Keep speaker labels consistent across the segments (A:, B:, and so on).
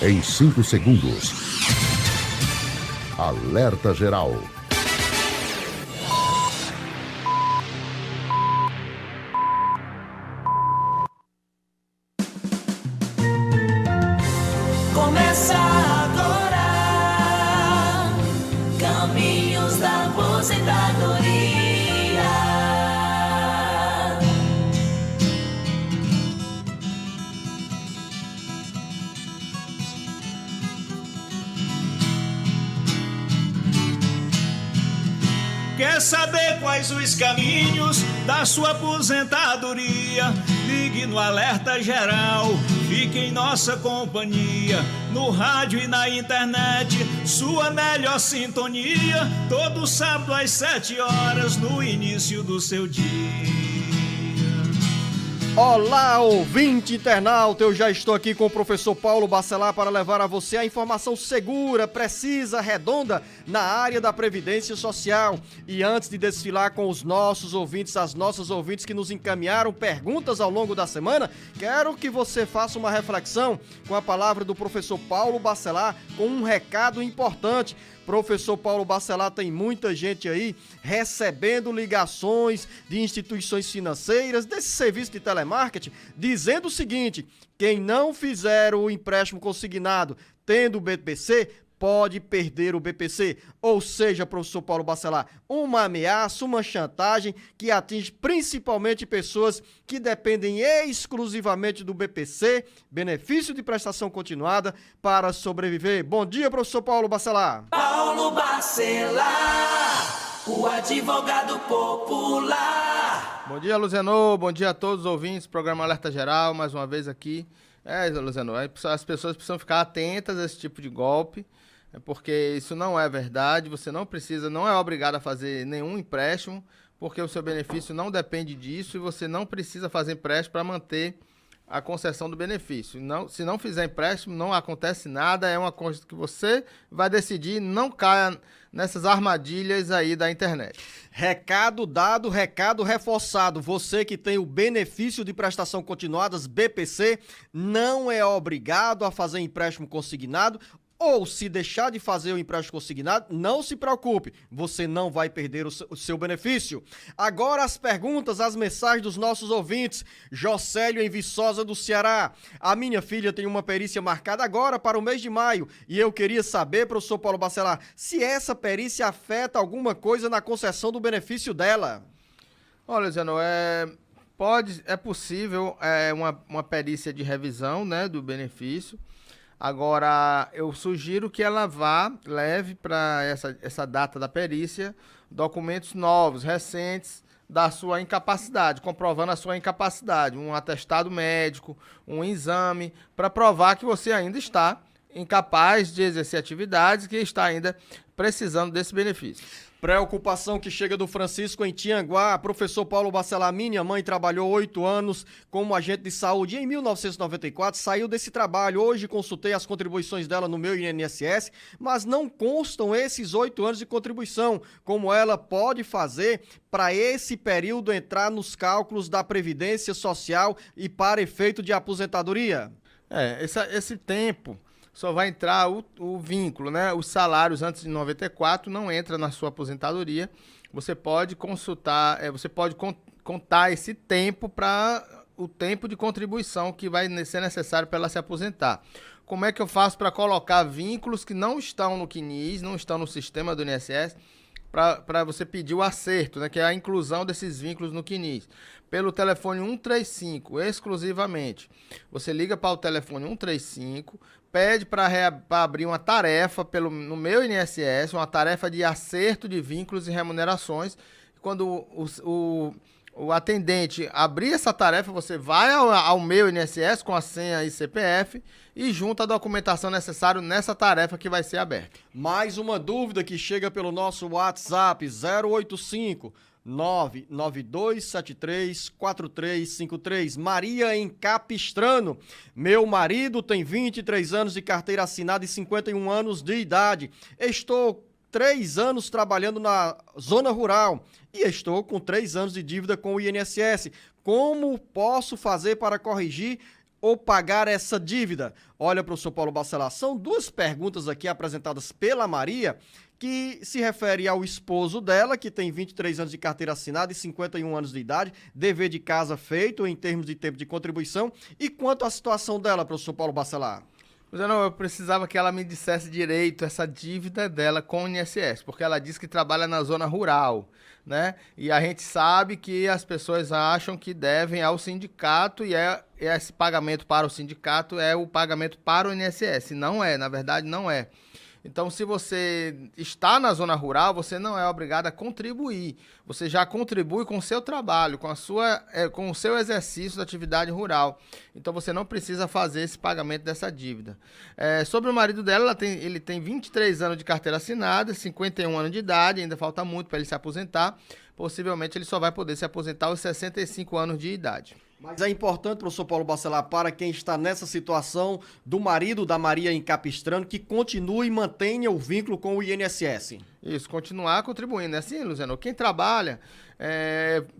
A: Em 5 segundos. Alerta geral.
B: Começa agora, Caminhos da Aposentadoria.
C: Quer saber quais os caminhos da sua aposentadoria? Ligue no Alerta Geral, fique em nossa companhia, no rádio e na internet, sua melhor sintonia, todo sábado às 7 horas, no início do seu dia.
D: Olá, ouvinte internauta, eu já estou aqui com o professor Paulo Bacelar para levar a você a informação segura, precisa, redonda na área da Previdência Social. E antes de desfilar com os nossos ouvintes, as nossas ouvintes que nos encaminharam perguntas ao longo da semana, quero que você faça uma reflexão com a palavra do professor Paulo Bacelar com um recado importante. Professor Paulo Bacelar, tem muita gente aí recebendo ligações de instituições financeiras, desse serviço de telemarketing, dizendo o seguinte: quem não fizer o empréstimo consignado tendo o BPC, pode perder o BPC. Ou seja, professor Paulo Bacelar, uma ameaça, uma chantagem que atinge principalmente pessoas que dependem exclusivamente do BPC, benefício de prestação continuada, para sobreviver. Bom dia, professor Paulo Bacelar.
B: Paulo Bacelar, o advogado popular.
E: Bom dia, Luziano. Bom dia a todos os ouvintes. Programa Alerta Geral, mais uma vez aqui. Luziano, as pessoas precisam ficar atentas a esse tipo de golpe, porque isso não é verdade. Você não é obrigado a fazer nenhum empréstimo, porque o seu benefício não depende disso e você não precisa fazer empréstimo para manter a concessão do benefício. Se não fizer empréstimo, não acontece nada, é uma coisa que você vai decidir, não caia nessas armadilhas aí da internet.
D: Recado dado, recado reforçado. Você que tem o benefício de prestação continuadas, BPC, não é obrigado a fazer empréstimo consignado. Ou se deixar de fazer o empréstimo consignado, não se preocupe, você não vai perder o seu benefício. Agora as perguntas, as mensagens dos nossos ouvintes. Jocélio em Viçosa do Ceará. A minha filha tem uma perícia marcada agora para o mês de maio e eu queria saber, professor Paulo Bacelar, se essa perícia afeta alguma coisa na concessão do benefício dela.
E: Olha, Zeno, é possível uma perícia de revisão, né, do benefício. Agora, eu sugiro que ela leve para essa data da perícia documentos novos, recentes, da sua incapacidade, comprovando a sua incapacidade, um atestado médico, um exame, para provar que você ainda está incapaz de exercer atividades, que está ainda precisando desse benefício.
D: Preocupação que chega do Francisco em Tianguá. Professor Paulo Bacelar, minha mãe trabalhou 8 anos como agente de saúde em 1994, saiu desse trabalho. Hoje consultei as contribuições dela no meu INSS, mas não constam esses 8 anos de contribuição. Como ela pode fazer para esse período entrar nos cálculos da Previdência Social e para efeito de aposentadoria?
E: Esse tempo só vai entrar o vínculo, né? Os salários antes de 94 não entra na sua aposentadoria. Você pode consultar, você pode contar esse tempo para o tempo de contribuição que vai ser necessário para ela se aposentar. Como é que eu faço para colocar vínculos que não estão no CNIS, não estão no sistema do INSS, para você pedir o acerto, né? Que é a inclusão desses vínculos no CNIS? Pelo telefone 135, exclusivamente. Você liga para o telefone 135, pede para abrir uma tarefa no meu INSS, uma tarefa de acerto de vínculos e remunerações. Quando o atendente abrir essa tarefa, você vai ao meu INSS com a senha e CPF e junta a documentação necessária nessa tarefa que vai ser aberta.
D: Mais uma dúvida que chega pelo nosso WhatsApp 085 992734353. Maria em Capistrano. Meu marido tem 23 anos de carteira assinada e 51 anos de idade. Estou 3 anos trabalhando na zona rural e estou com 3 anos de dívida com o INSS. Como posso fazer para corrigir ou pagar essa dívida? Olha, professor Paulo Bacelar, são duas perguntas aqui apresentadas pela Maria, que se refere ao esposo dela, que tem 23 anos de carteira assinada e 51 anos de idade, dever de casa feito em termos de tempo de contribuição, e quanto à situação dela, professor Paulo Bacelar?
E: Eu precisava que ela me dissesse direito essa dívida dela com o INSS, porque ela diz que trabalha na zona rural, né? E a gente sabe que as pessoas acham que devem ao sindicato e esse pagamento para o sindicato é o pagamento para o INSS. Não é, na verdade não é. Então, se você está na zona rural, você não é obrigado a contribuir. Você já contribui com o seu trabalho, com o seu exercício da atividade rural. Então, você não precisa fazer esse pagamento dessa dívida. Sobre o marido dela, ele tem 23 anos de carteira assinada, 51 anos de idade, ainda falta muito para ele se aposentar. Possivelmente, ele só vai poder se aposentar aos 65 anos de idade.
D: Mas é importante, professor Paulo Bacelar, para quem está nessa situação do marido da Maria em Capistrano, que continue e mantenha o vínculo com o INSS.
E: Isso, continuar contribuindo. É assim, Luciano, quem trabalha,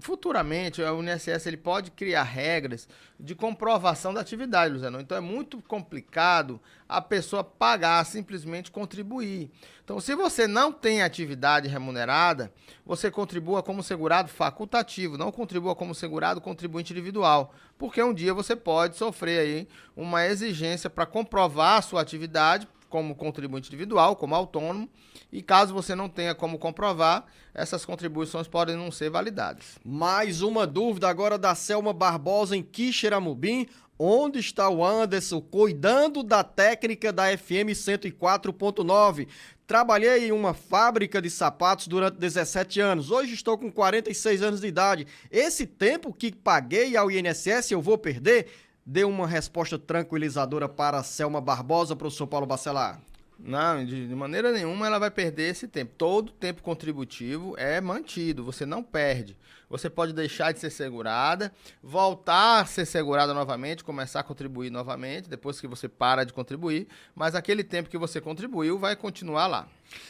E: futuramente, o INSS ele pode criar regras de comprovação da atividade, Luciano. Então, é muito complicado a pessoa pagar, simplesmente contribuir. Então, se você não tem atividade remunerada, você contribua como segurado facultativo, não contribua como segurado contribuinte individual, porque um dia você pode sofrer aí uma exigência para comprovar a sua atividade como contribuinte individual, como autônomo, e caso você não tenha como comprovar, essas contribuições podem não ser validadas.
D: Mais uma dúvida agora da Selma Barbosa em Quixeramobim. Onde está o Anderson cuidando da técnica da FM 104.9? Trabalhei em uma fábrica de sapatos durante 17 anos. Hoje estou com 46 anos de idade. Esse tempo que paguei ao INSS eu vou perder? Dê uma resposta tranquilizadora para a Selma Barbosa, professor Paulo Bacelar.
E: Não, de maneira nenhuma ela vai perder esse tempo. Todo tempo contributivo é mantido, você não perde. Você pode deixar de ser segurada, voltar a ser segurada novamente, começar a contribuir novamente, depois que você para de contribuir, mas aquele tempo que você contribuiu vai continuar lá.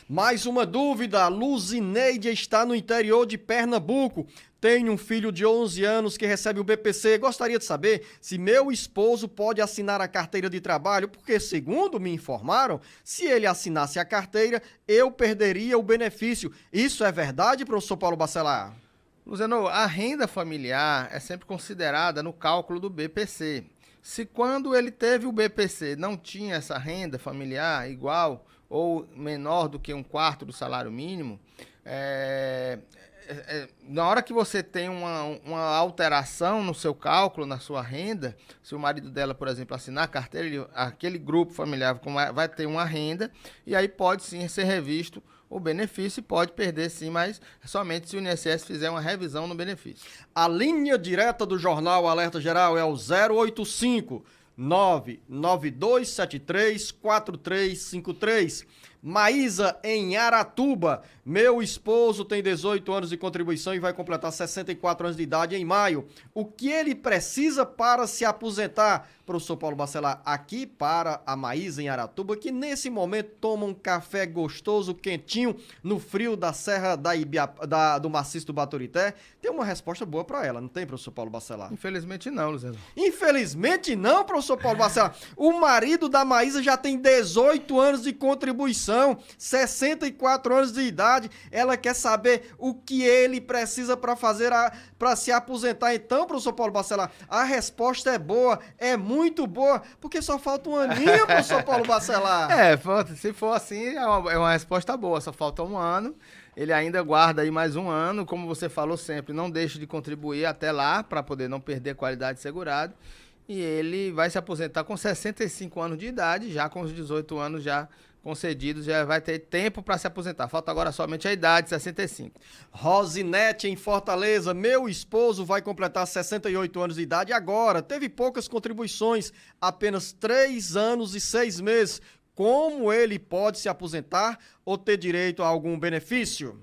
D: Mais uma dúvida, Luzineide está no interior de Pernambuco. Tenho um filho de 11 anos que recebe o BPC. Gostaria de saber se meu esposo pode assinar a carteira de trabalho, porque, segundo me informaram, se ele assinasse a carteira, eu perderia o benefício. Isso é verdade, professor Paulo Bacelar?
E: Luciano, a renda familiar é sempre considerada no cálculo do BPC. Se quando ele teve o BPC não tinha essa renda familiar igual ou menor do que 1/4 do salário mínimo, na hora que você tem uma alteração no seu cálculo, na sua renda, se o marido dela, por exemplo, assinar a carteira, aquele grupo familiar vai ter uma renda e aí pode sim ser revisto o benefício e pode perder sim, mas somente se o INSS fizer uma revisão no benefício.
D: A linha direta do Jornal Alerta Geral é o 085 99273 4353. Maísa, em Aratuba. Meu esposo tem 18 anos de contribuição e vai completar 64 anos de idade em maio. O que ele precisa para se aposentar? Professor Paulo Bacelar, aqui para a Maísa, em Aratuba, que nesse momento toma um café gostoso, quentinho, no frio da Serra do Maciço do Baturité, tem uma resposta boa para ela, não tem, professor Paulo Bacelar?
E: Infelizmente não, Luciano.
D: Infelizmente não, professor Paulo Bacelar. O marido da Maísa já tem 18 anos de contribuição, 64 anos de idade. Ela quer saber o que ele precisa para fazer para se aposentar. Então, professor Paulo Bacelar, a resposta é boa, é muito boa, porque só falta um aninho, professor Paulo Bacelar.
E: Se for assim, é uma resposta boa, só falta um ano. Ele ainda guarda aí mais um ano, como você falou sempre, não deixe de contribuir até lá, para poder não perder a qualidade segurada. E ele vai se aposentar com 65 anos de idade, já com os 18 anos já concedidos, já vai ter tempo para se aposentar. Falta agora somente a idade, 65.
D: Rosinete, em Fortaleza. Meu esposo vai completar 68 anos de idade agora. Teve poucas contribuições, apenas 3 anos e 6 meses. Como ele pode se aposentar ou ter direito a algum benefício?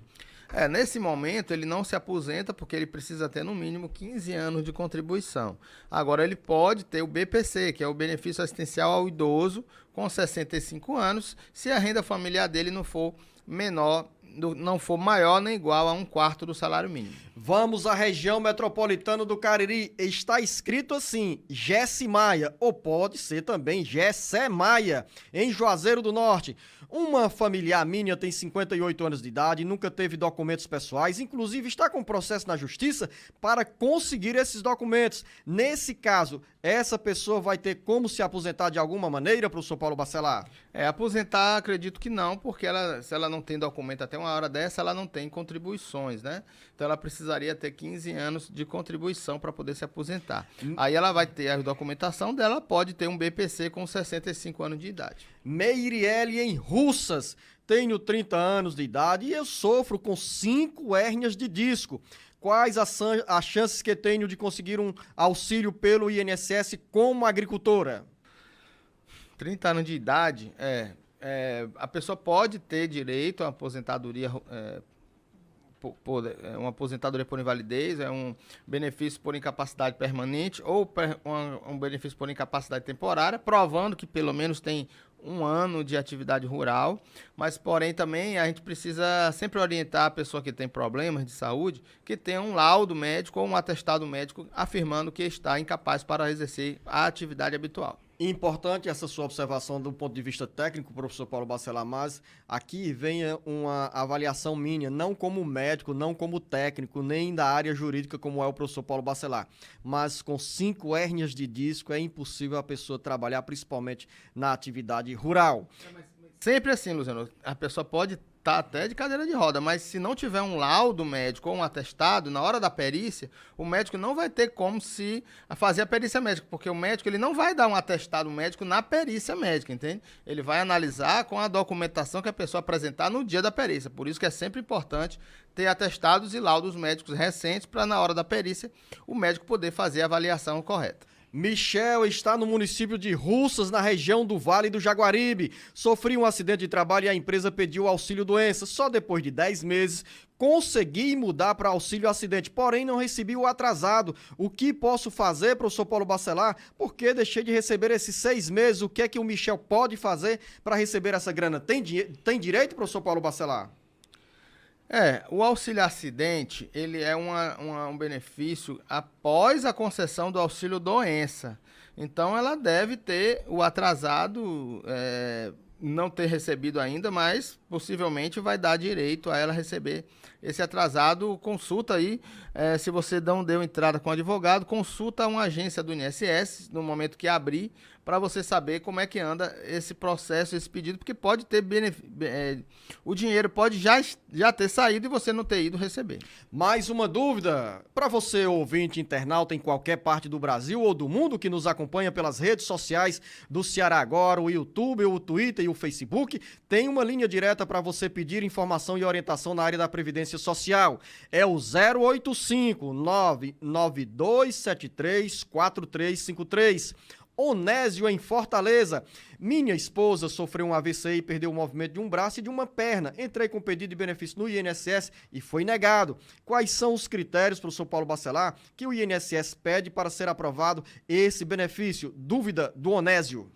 E: Nesse momento ele não se aposenta porque ele precisa ter no mínimo 15 anos de contribuição. Agora ele pode ter o BPC, que é o benefício assistencial ao idoso, com 65 anos, se a renda familiar dele não for menor não for maior nem igual a 1/4 do salário mínimo.
D: Vamos à região metropolitana do Cariri. Está escrito assim, Jesse Maia, ou pode ser também Jessé Maia, em Juazeiro do Norte. Uma familiar minha tem 58 anos de idade, nunca teve documentos pessoais, inclusive está com processo na justiça para conseguir esses documentos. Nesse caso, essa pessoa vai ter como se aposentar de alguma maneira, professor Paulo Bacelar?
E: Aposentar, acredito que não, porque se ela não tem documento até uma hora dessa, ela não tem contribuições, né? Então ela precisaria ter 15 anos de contribuição para poder se aposentar. Aí ela vai ter a documentação dela, pode ter um BPC com 65 anos de idade.
D: Meirielle em Russas. Tenho 30 anos de idade e eu sofro com 5 hérnias de disco. Quais as chances que tenho de conseguir um auxílio pelo INSS como agricultora?
E: 30 anos de idade, a pessoa pode ter direito a aposentadoria, uma aposentadoria por invalidez, um benefício por incapacidade permanente ou um benefício por incapacidade temporária, provando que pelo menos tem 1 ano de atividade rural, mas porém também a gente precisa sempre orientar a pessoa que tem problemas de saúde, que tenha um laudo médico ou um atestado médico afirmando que está incapaz para exercer a atividade habitual.
D: Importante essa sua observação do ponto de vista técnico, professor Paulo Bacelar, mas aqui vem uma avaliação minha, não como médico, não como técnico, nem da área jurídica como é o professor Paulo Bacelar, mas com 5 hérnias de disco é impossível a pessoa trabalhar, principalmente na atividade rural.
E: Sempre assim, Luciano, a pessoa pode estar até de cadeira de roda, mas se não tiver um laudo médico ou um atestado, na hora da perícia, o médico não vai ter como se fazer a perícia médica, porque o médico ele não vai dar um atestado médico na perícia médica, entende? Ele vai analisar com a documentação que a pessoa apresentar no dia da perícia, por isso que é sempre importante ter atestados e laudos médicos recentes para na hora da perícia o médico poder fazer a avaliação correta.
D: Michel está no município de Russas, na região do Vale do Jaguaribe. Sofri um acidente de trabalho e a empresa pediu auxílio-doença. Só depois de 10 meses consegui mudar para auxílio-acidente, porém não recebi o atrasado. O que posso fazer, professor Paulo Bacelar? Porque deixei de receber esses 6 meses. O que é que o Michel pode fazer para receber essa grana? Tem direito, professor Paulo Bacelar?
E: O auxílio-acidente, ele é um benefício após a concessão do auxílio-doença. Então, ela deve ter o atrasado, não ter recebido ainda, mas possivelmente vai dar direito a ela receber esse atrasado. Consulta aí, se você não deu entrada com o advogado, consulta uma agência do INSS no momento que abrir, para você saber como é que anda esse processo, esse pedido, porque pode ter o dinheiro pode já ter saído e você não ter ido receber.
D: Mais uma dúvida para você, ouvinte internauta em qualquer parte do Brasil ou do mundo que nos acompanha pelas redes sociais do Ceará Agora, o YouTube, o Twitter e o Facebook, tem uma linha direta para você pedir informação e orientação na área da Previdência Social. É o 085 99273 4353. Onésio, em Fortaleza. Minha esposa sofreu um AVC e perdeu o movimento de um braço e de uma perna. Entrei com pedido de benefício no INSS e foi negado. Quais são os critérios, professor Paulo Bacelar, que o INSS pede para ser aprovado esse benefício? Dúvida do Onésio.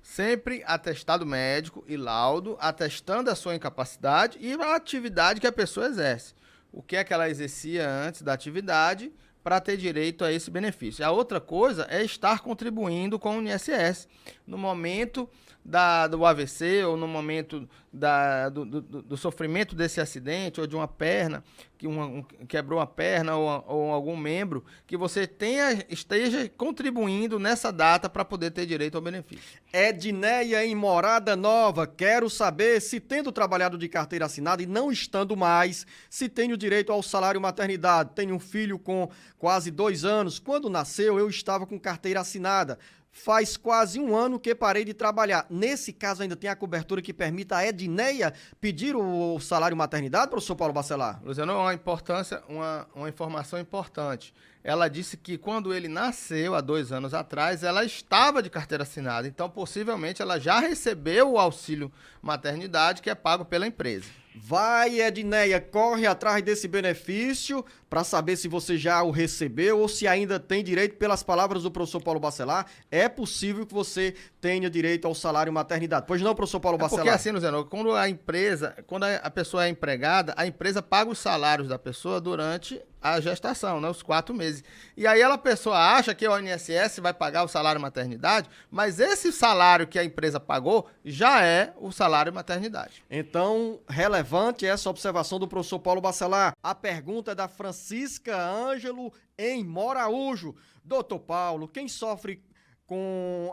E: Sempre atestado médico e laudo, atestando a sua incapacidade e a atividade que a pessoa exerce. O que é que ela exercia antes da atividade para ter direito a esse benefício. A outra coisa é estar contribuindo com o INSS no momento do AVC ou no momento do sofrimento desse acidente ou de uma perna, que quebrou uma perna ou algum membro, que você esteja contribuindo nessa data para poder ter direito ao benefício.
D: Edneia em Morada Nova, quero saber se tendo trabalhado de carteira assinada e não estando mais, se tenho direito ao salário maternidade. Tenho um filho com quase 2 anos, quando nasceu eu estava com carteira assinada. Faz quase 1 ano que parei de trabalhar. Nesse caso, ainda tem a cobertura que permita a Edneia pedir o salário maternidade, professor Paulo Bacelar?
E: Luciano, uma informação importante. Ela disse que quando ele nasceu, há 2 anos atrás, ela estava de carteira assinada. Então, possivelmente, ela já recebeu o auxílio maternidade que é pago pela empresa.
D: Vai, Edneia, corre atrás desse benefício para saber se você já o recebeu ou se ainda tem direito. Pelas palavras do professor Paulo Bacelar, é possível que você tenha direito ao salário maternidade. Pois não, professor Paulo Bacelar?
E: Porque assim, Luciano, quando a pessoa é empregada, a empresa paga os salários da pessoa durante a gestação, né, os 4 meses. E aí a pessoa acha que o INSS vai pagar o salário maternidade, mas esse salário que a empresa pagou já é o salário maternidade.
D: Então, relevante essa observação do professor Paulo Bacelar. A pergunta é da Francisca Ângelo, em Moraújo. Doutor Paulo, quem sofre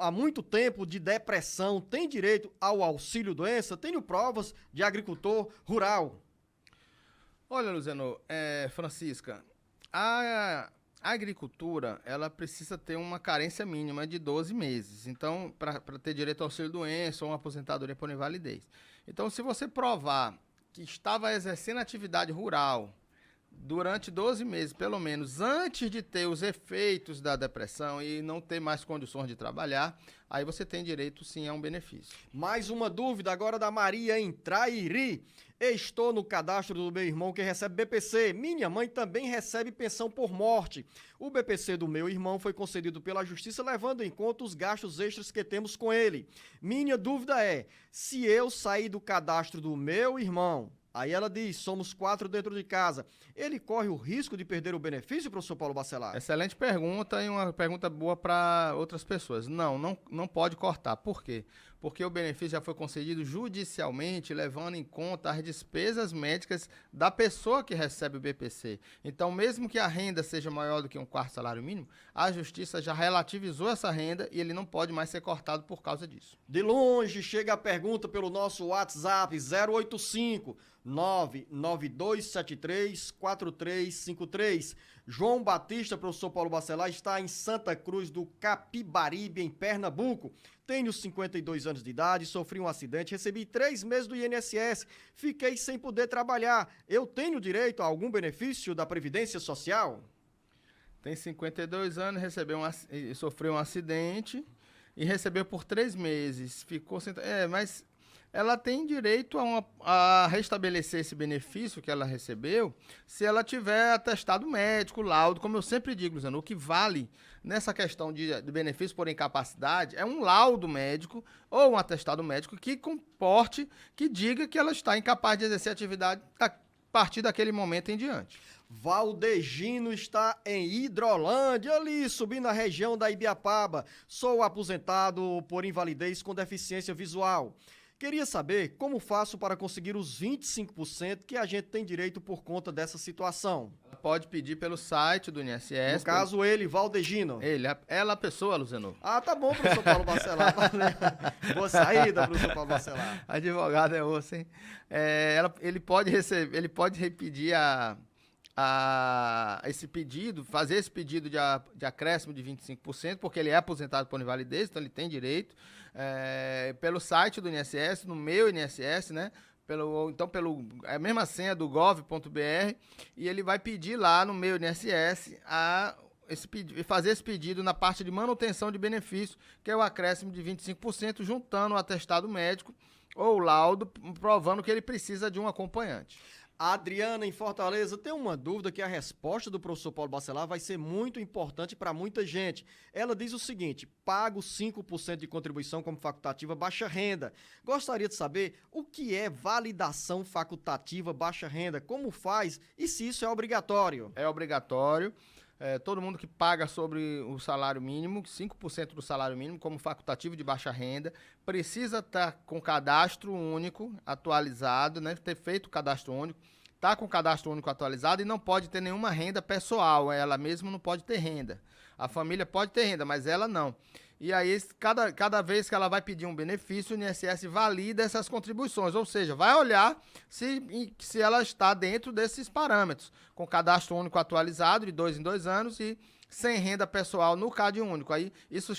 D: há muito tempo de depressão tem direito ao auxílio-doença? Tenho provas de agricultor rural.
E: Olha, Luciano, Francisca, a agricultura, ela precisa ter uma carência mínima de 12 meses. Então, para ter direito ao auxílio-doença ou uma aposentadoria por invalidez. Então, se você provar que estava exercendo atividade rural durante 12 meses, pelo menos, antes de ter os efeitos da depressão e não ter mais condições de trabalhar, aí você tem direito, sim, a um benefício.
D: Mais uma dúvida agora da Maria em Trairi. Estou no cadastro do meu irmão que recebe BPC. Minha mãe também recebe pensão por morte. O BPC do meu irmão foi concedido pela Justiça levando em conta os gastos extras que temos com ele. Minha dúvida é, se eu sair do cadastro do meu irmão, aí ela diz, somos 4 dentro de casa, ele corre o risco de perder o benefício, professor Paulo Bacelar?
E: Excelente pergunta e uma pergunta boa para outras pessoas. Não pode cortar. Por quê? Porque o benefício já foi concedido judicialmente, levando em conta as despesas médicas da pessoa que recebe o BPC. Então, mesmo que a renda seja maior do que um 4º salário mínimo, a Justiça já relativizou essa renda e ele não pode mais ser cortado por causa disso.
D: De longe, chega a pergunta pelo nosso WhatsApp 085 992734353. João Batista, professor Paulo Bacelar, está em Santa Cruz do Capibaribe, em Pernambuco. Tenho 52 anos de idade, sofri um acidente, recebi 3 meses do INSS, fiquei sem poder trabalhar. Eu tenho direito a algum benefício da Previdência Social?
E: Tem 52 anos, sofreu um acidente e recebeu por 3 meses. Ficou sem... mas ela tem direito a restabelecer esse benefício que ela recebeu se ela tiver atestado médico, laudo. Como eu sempre digo, Luciano, o que vale nessa questão de benefício por incapacidade é um laudo médico ou um atestado médico que comporte, que diga que ela está incapaz de exercer atividade a partir daquele momento em diante.
D: Valdegino está em Hidrolândia, ali subindo a região da Ibiapaba. Sou aposentado por invalidez com deficiência visual. Queria saber como faço para conseguir os 25% que a gente tem direito por conta dessa situação.
E: Ela pode pedir pelo site do INSS.
D: No caso, ele, Valdegino.
E: Ela a pessoa, Luciano.
D: Ah, tá bom, professor Paulo Bacelar. Boa saída, professor Paulo Bacelar.
E: Advogado é osso, hein? Ele pode repetir esse pedido, fazer esse pedido de acréscimo de 25%, porque ele é aposentado por invalidez, então ele tem direito, pelo site do INSS, no meu INSS, né? Pelo a mesma senha do gov.br, e ele vai pedir lá no meu INSS fazer esse pedido na parte de manutenção de benefício, que é o acréscimo de 25%, juntando o atestado médico ou laudo, provando que ele precisa de um acompanhante.
D: A Adriana, em Fortaleza, tem uma dúvida que a resposta do professor Paulo Bacelar vai ser muito importante para muita gente. Ela diz o seguinte: pago 5% de contribuição como facultativa baixa renda. Gostaria de saber o que é validação facultativa baixa renda, como faz e se isso é obrigatório.
E: É obrigatório. Todo mundo que paga sobre o salário mínimo, 5% do salário mínimo como facultativo de baixa renda, precisa estar com cadastro único atualizado, né? Ter feito o cadastro único, tá com o cadastro único atualizado e não pode ter nenhuma renda pessoal. Ela mesma não pode ter renda. A família pode ter renda, mas ela não. E aí, cada vez que ela vai pedir um benefício, o INSS valida essas contribuições, ou seja, vai olhar se ela está dentro desses parâmetros, com cadastro único atualizado de 2 em 2 anos e sem renda pessoal no CAD único. Aí isso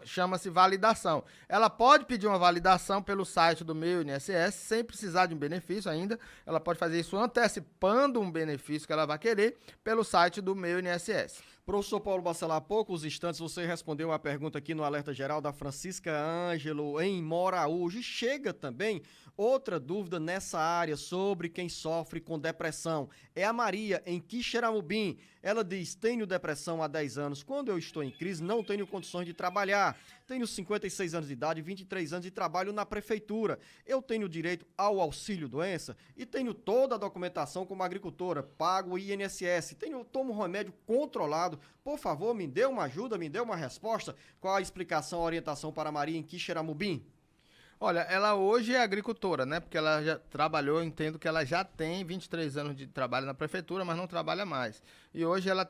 E: chama-se validação. Ela pode pedir uma validação pelo site do meu INSS, sem precisar de um benefício ainda. Ela pode fazer isso antecipando um benefício que ela vai querer pelo site do meu INSS.
D: Professor Paulo Bacelar, há poucos instantes você respondeu uma pergunta aqui no Alerta Geral da Francisca Ângelo, em Moraújo. E chega também outra dúvida nessa área sobre quem sofre com depressão. É a Maria, em Quixeramobim. Ela diz, tenho depressão há 10 anos. Quando eu estou em crise, não tenho condições de trabalhar. Tenho 56 anos de idade, 23 anos e trabalho na prefeitura. Eu tenho direito ao auxílio-doença e tenho toda a documentação como agricultora. Pago o INSS. Tomo remédio controlado. Por favor, me dê uma ajuda, me dê uma resposta. Qual a explicação, a orientação para a Maria em Quixeramobim?
E: Olha, ela hoje é agricultora, né? Porque ela já trabalhou, eu entendo que ela já tem 23 anos de trabalho na prefeitura, mas não trabalha mais. E hoje ela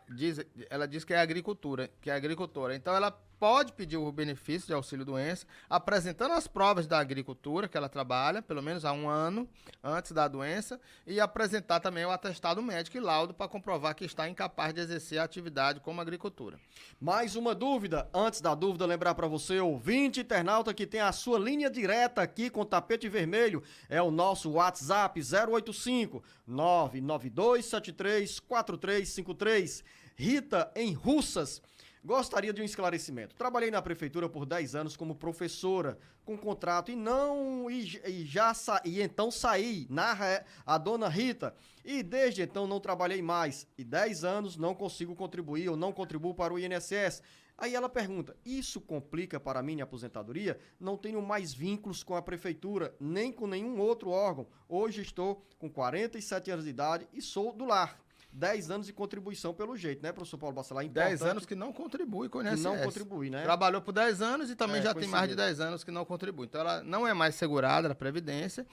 E: diz que é agricultora. Então ela pode pedir o benefício de auxílio-doença, apresentando as provas da agricultura que ela trabalha, pelo menos há um ano antes da doença, e apresentar também o atestado médico e laudo para comprovar que está incapaz de exercer a atividade como agricultura. Mais uma dúvida. Antes da dúvida, lembrar para você, ouvinte internauta, que tem a sua linha direta aqui com tapete vermelho, é o nosso WhatsApp 085 992 73 4353. Rita, em Russas. Gostaria de um esclarecimento. Trabalhei na prefeitura por 10 anos como professora, com contrato, e então saí, narra a dona Rita, e desde então não trabalhei mais, e 10 anos não consigo contribuir, ou não contribuo para o INSS. Aí ela pergunta, isso complica para a minha aposentadoria? Não tenho mais vínculos com a prefeitura, nem com nenhum outro órgão. Hoje estou com 47 anos de idade e sou do lar. 10 anos de contribuição pelo jeito, né, professor Paulo Bacelar? 10 anos que não contribui com o INSS.
D: Não contribui, né?
E: Trabalhou por 10 anos e também já tem mais de 10 anos que não contribui. Então ela não é mais segurada na Previdência.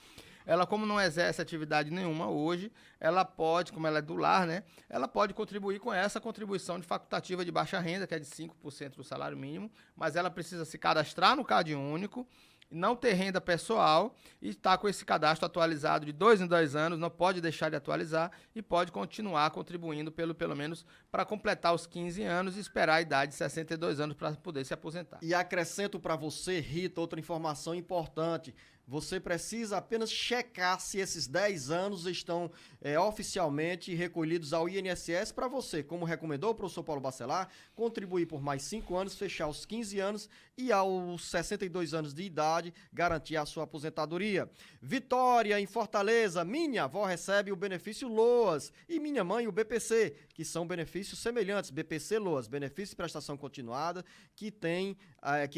E: Ela, como não exerce atividade nenhuma hoje, ela pode, como ela é do lar, né? Ela pode contribuir com essa contribuição de facultativa de baixa renda, que é de 5% do salário mínimo, mas ela precisa se cadastrar no CadÚnico, não ter renda pessoal e estar com esse cadastro atualizado de 2 em 2 anos, não pode deixar de atualizar e pode continuar contribuindo pelo menos para completar os 15 anos e esperar a idade de 62 anos para poder se aposentar.
D: E acrescento para você, Rita, outra informação importante. Você precisa apenas checar se esses 10 anos estão oficialmente recolhidos ao INSS para você, como recomendou o professor Paulo Bacelar, contribuir por mais 5 anos, fechar os 15 anos e aos 62 anos de idade garantir a sua aposentadoria. Vitória, em Fortaleza, minha avó recebe o benefício LOAS e minha mãe o BPC, que são benefícios semelhantes, BPC LOAS, benefício de prestação continuada, que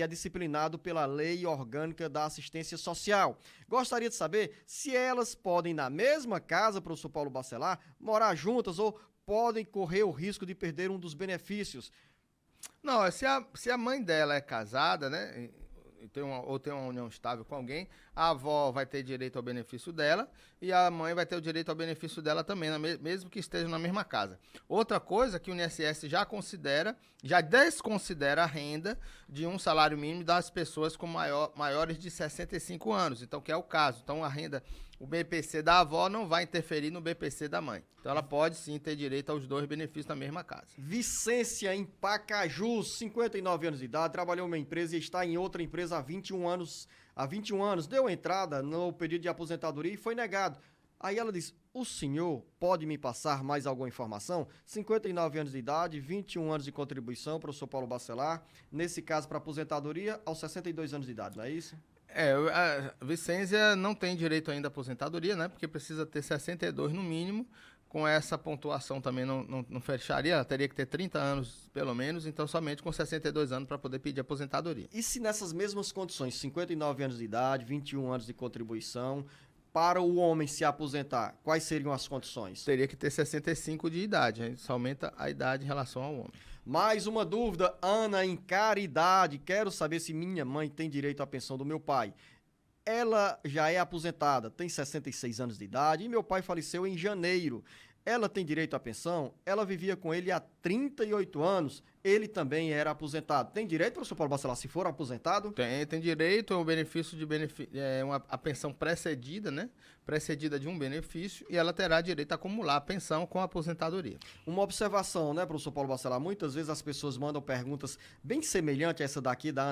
D: é disciplinado pela Lei Orgânica da Assistência Social. Gostaria de saber se elas podem, na mesma casa, professor Paulo Bacelar, morar juntas ou podem correr o risco de perder um dos benefícios.
E: Não, se a mãe dela é casada, né, ou tem uma união estável com alguém, a avó vai ter direito ao benefício dela e a mãe vai ter o direito ao benefício dela também, mesmo que estejam na mesma casa. Outra coisa que o INSS já desconsidera a renda de um salário mínimo das pessoas com maiores de 65 anos, então que é o caso. Então a renda, o BPC da avó não vai interferir no BPC da mãe. Então ela pode sim ter direito aos dois benefícios na mesma casa.
D: Vicência, em Pacajus, 59 anos de idade, trabalhou em uma empresa e está em outra empresa há 21 anos. Deu entrada no pedido de aposentadoria e foi negado. Aí ela diz, o senhor pode me passar mais alguma informação? 59 anos de idade, 21 anos de contribuição, professor Paulo Bacelar, nesse caso para aposentadoria aos 62 anos de idade, não é isso?
E: A Vicência não tem direito ainda à aposentadoria, né? Porque precisa ter 62 no mínimo. Com essa pontuação também não fecharia, ela teria que ter 30 anos pelo menos, então somente com 62 anos para poder pedir aposentadoria.
D: E se nessas mesmas condições, 59 anos de idade, 21 anos de contribuição, para o homem se aposentar, quais seriam as condições?
E: Teria que ter 65 de idade, a gente só aumenta a idade em relação ao homem.
D: Mais uma dúvida, Ana, em Caridade, quero saber se minha mãe tem direito à pensão do meu pai. Ela já é aposentada, tem 66 anos de idade e meu pai faleceu em janeiro. Ela tem direito à pensão? Ela vivia com ele há 38 anos. Ele também era aposentado. Tem direito, professor Paulo Bacelar, se for aposentado?
E: Tem direito ao benefício a pensão precedida, né? Precedida de um benefício, e ela terá direito a acumular a pensão com a aposentadoria.
D: Uma observação, né, professor Paulo Bacelar? Muitas vezes as pessoas mandam perguntas bem semelhantes a essa daqui da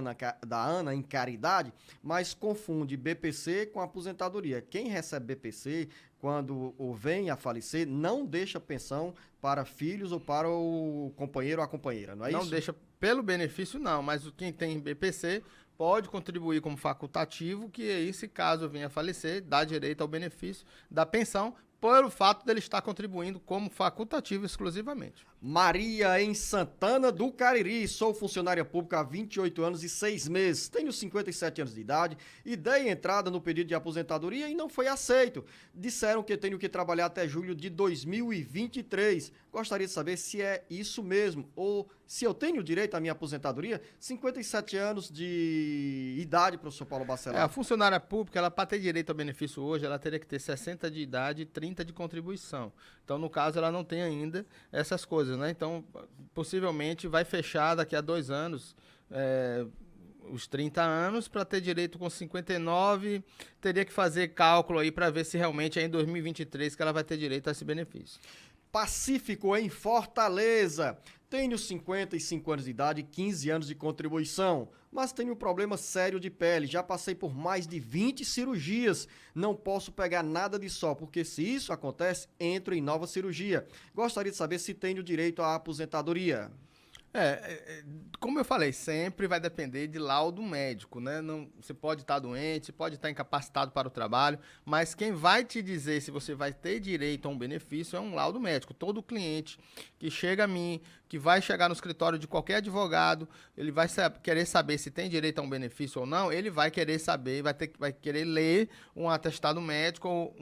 D: Ana em Caridade, mas confunde BPC com aposentadoria. Quem recebe BPC, quando vem a falecer, não deixa pensão para filhos ou para o companheiro ou a companheira, não é
E: Não
D: isso?
E: deixa pelo benefício, não, mas quem tem BPC pode contribuir como facultativo, que aí, se caso venha a falecer, dá direito ao benefício da pensão, pelo fato dele estar contribuindo como facultativo exclusivamente.
D: Maria, em Santana do Cariri. Sou funcionária pública há 28 anos e 6 meses. Tenho 57 anos de idade e dei entrada no pedido de aposentadoria e não foi aceito. Disseram que tenho que trabalhar até julho de 2023. Gostaria de saber se é isso mesmo ou se eu tenho direito à minha aposentadoria. 57 anos de idade, professor Paulo Bacelar.
E: A funcionária pública, ela para ter direito ao benefício hoje, ela teria que ter 60 de idade e 30 de contribuição. Então, no caso, ela não tem ainda essas coisas, né? Então, possivelmente vai fechar daqui a 2 anos, os 30 anos, para ter direito com 59, teria que fazer cálculo aí para ver se realmente é em 2023 que ela vai ter direito a esse benefício.
D: Pacífico, em Fortaleza. Tenho 55 anos de idade e 15 anos de contribuição, mas tenho um problema sério de pele. Já passei por mais de 20 cirurgias. Não posso pegar nada de sol, porque se isso acontece, entro em nova cirurgia. Gostaria de saber se tenho direito à aposentadoria.
E: Como eu falei, sempre vai depender de laudo médico, né? Não, você pode estar doente, pode estar incapacitado para o trabalho, mas quem vai te dizer se você vai ter direito a um benefício é um laudo médico. Todo cliente que chega a mim, que vai chegar no escritório de qualquer advogado, ele vai querer saber se tem direito a um benefício ou não, ele vai querer saber, vai querer ler um atestado médico, ou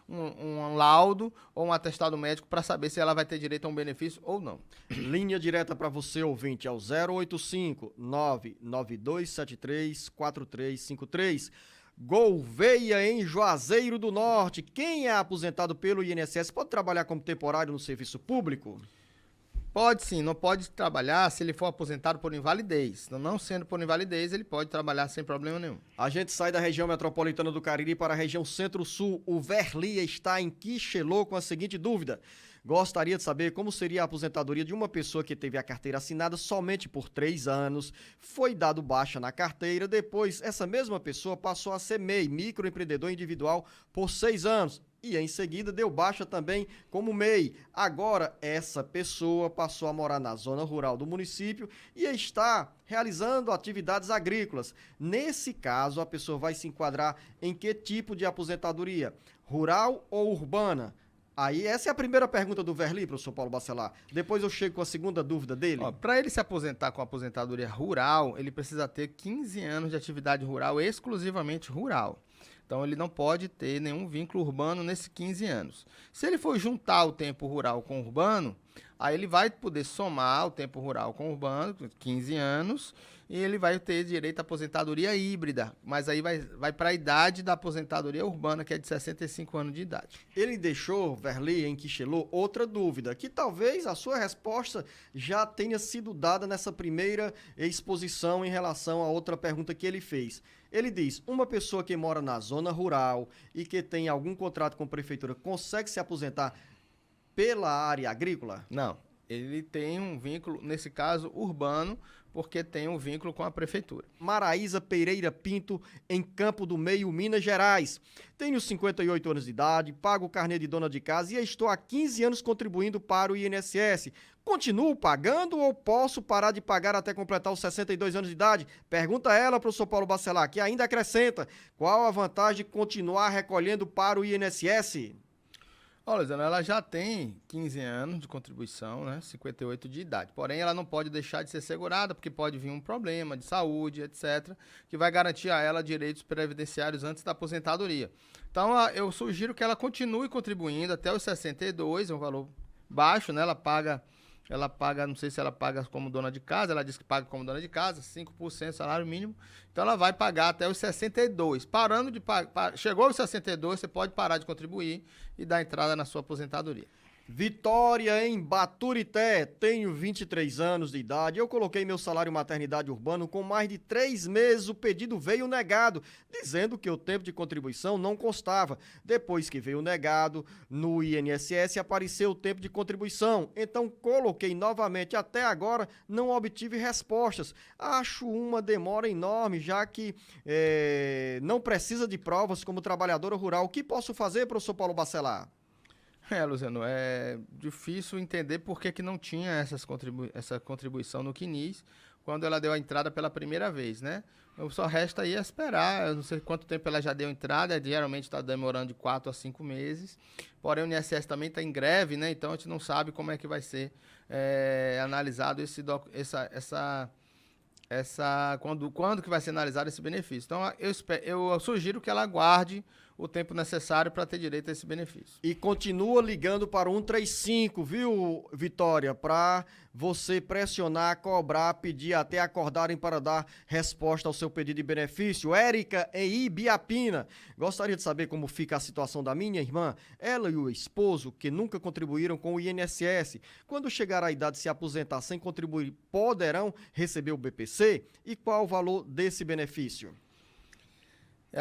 E: um laudo ou um atestado médico para saber se ela vai ter direito a um benefício ou não.
D: Linha direta para você, ouvinte, é o 085 99273 4353. Gouveia, em Juazeiro do Norte. Quem é aposentado pelo INSS pode trabalhar como temporário no serviço público?
E: Pode sim, não pode trabalhar se ele for aposentado por invalidez. Não sendo por invalidez, ele pode trabalhar sem problema nenhum.
D: A gente sai da região metropolitana do Cariri para a região Centro-Sul. O Verli está em Quixelô com a seguinte dúvida. Gostaria de saber como seria a aposentadoria de uma pessoa que teve a carteira assinada somente por 3 anos, foi dado baixa na carteira, depois essa mesma pessoa passou a ser MEI, microempreendedor individual, por 6 anos. E em seguida deu baixa também como MEI. Agora, essa pessoa passou a morar na zona rural do município e está realizando atividades agrícolas. Nesse caso, a pessoa vai se enquadrar em que tipo de aposentadoria? Rural ou urbana? Aí, essa é a primeira pergunta do Verli, professor Paulo Bacelar. Depois eu chego com a segunda dúvida dele.
E: Para ele se aposentar com aposentadoria rural, ele precisa ter 15 anos de atividade rural, exclusivamente rural. Então, ele não pode ter nenhum vínculo urbano nesses 15 anos. Se ele for juntar o tempo rural com o urbano, aí ele vai poder somar o tempo rural com o urbano, 15 anos, e ele vai ter direito à aposentadoria híbrida. Mas aí vai para a idade da aposentadoria urbana, que é de 65 anos de idade.
D: Ele deixou, Verli, em Quixelô, outra dúvida, que talvez a sua resposta já tenha sido dada nessa primeira exposição em relação a outra pergunta que ele fez. Ele diz, uma pessoa que mora na zona rural e que tem algum contrato com a prefeitura consegue se aposentar pela área agrícola?
E: Não, ele tem um vínculo, nesse caso, urbano, porque tem um vínculo com a prefeitura.
D: Maraísa Pereira Pinto, em Campo do Meio, Minas Gerais. Tenho 58 anos de idade, pago o carnê de dona de casa e estou há 15 anos contribuindo para o INSS. Continuo pagando ou posso parar de pagar até completar os 62 anos de idade? Pergunta ela, professor Paulo Bacelar, que ainda acrescenta. Qual a vantagem de continuar recolhendo para o INSS?
E: Olha, Zana, ela já tem 15 anos de contribuição, né? 58 de idade. Porém, ela não pode deixar de ser segurada, porque pode vir um problema de saúde, etc., que vai garantir a ela direitos previdenciários antes da aposentadoria. Então, eu sugiro que ela continue contribuindo até os 62, é um valor baixo, né? Ela paga, não sei se ela paga como dona de casa, ela diz que paga como dona de casa, 5% salário mínimo, então ela vai pagar até os 62. Parando de pagar, chegou aos 62, você pode parar de contribuir e dar entrada na sua aposentadoria.
D: Vitória, em Baturité, tenho 23 anos de idade, eu coloquei meu salário maternidade urbano com mais de 3 meses, o pedido veio negado, dizendo que o tempo de contribuição não constava. Depois que veio negado, no INSS apareceu o tempo de contribuição, então coloquei novamente, até agora não obtive respostas. Acho uma demora enorme, já que não precisa de provas como trabalhadora rural. O que posso fazer, professor Paulo Bacelar?
E: Luciano, é difícil entender por que que não tinha essa contribuição no CNIS quando ela deu a entrada pela primeira vez, né? Só resta aí esperar, eu não sei quanto tempo ela já deu entrada, geralmente está demorando de 4 a 5 meses, porém o INSS também está em greve, né? Então a gente não sabe como é que vai ser analisado quando que vai ser analisado esse benefício. Então eu sugiro que ela aguarde o tempo necessário para ter direito a esse benefício.
D: E continua ligando para o 135, viu, Vitória? Para você pressionar, cobrar, pedir até acordarem para dar resposta ao seu pedido de benefício. Érica em Ibiapina. Gostaria de saber como fica a situação da minha irmã. Ela e o esposo, que nunca contribuíram com o INSS. Quando chegar à idade de se aposentar sem contribuir, poderão receber o BPC? E qual o valor desse benefício?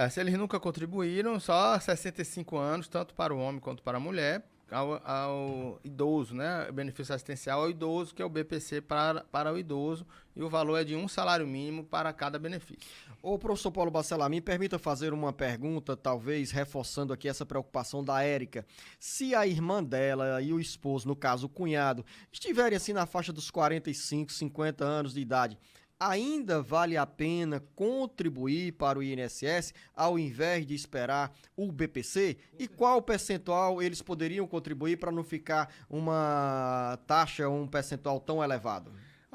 E: Se eles nunca contribuíram, só 65 anos, tanto para o homem quanto para a mulher, ao idoso, né? O benefício assistencial ao idoso, que é o BPC para o idoso, e o valor é de 1 salário mínimo para cada benefício.
D: Ô, professor Paulo Bacelar, me permita fazer uma pergunta, talvez reforçando aqui essa preocupação da Érica. Se a irmã dela e o esposo, no caso o cunhado, estiverem assim na faixa dos 45, 50 anos de idade, ainda vale a pena contribuir para o INSS ao invés de esperar o BPC? E qual percentual eles poderiam contribuir para não ficar uma taxa, um percentual tão elevado?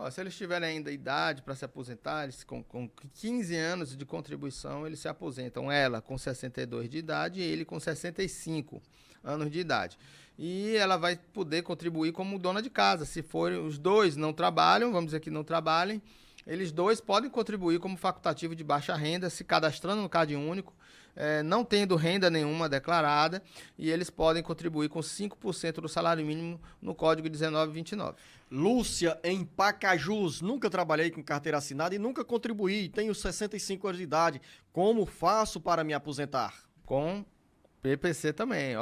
E: Se eles tiverem ainda idade para se aposentar, eles, com 15 anos de contribuição, eles se aposentam. Ela com 62 de idade e ele com 65 anos de idade. E ela vai poder contribuir como dona de casa. Se forem os dois não trabalham, vamos dizer que não trabalhem, eles dois podem contribuir como facultativo de baixa renda, se cadastrando no Cade Único, não tendo renda nenhuma declarada, e eles podem contribuir com 5% do salário mínimo no Código 1929.
D: Lúcia, em Pacajus, nunca trabalhei com carteira assinada e nunca contribuí, tenho 65 anos de idade. Como faço para me aposentar?
E: Com PPC também,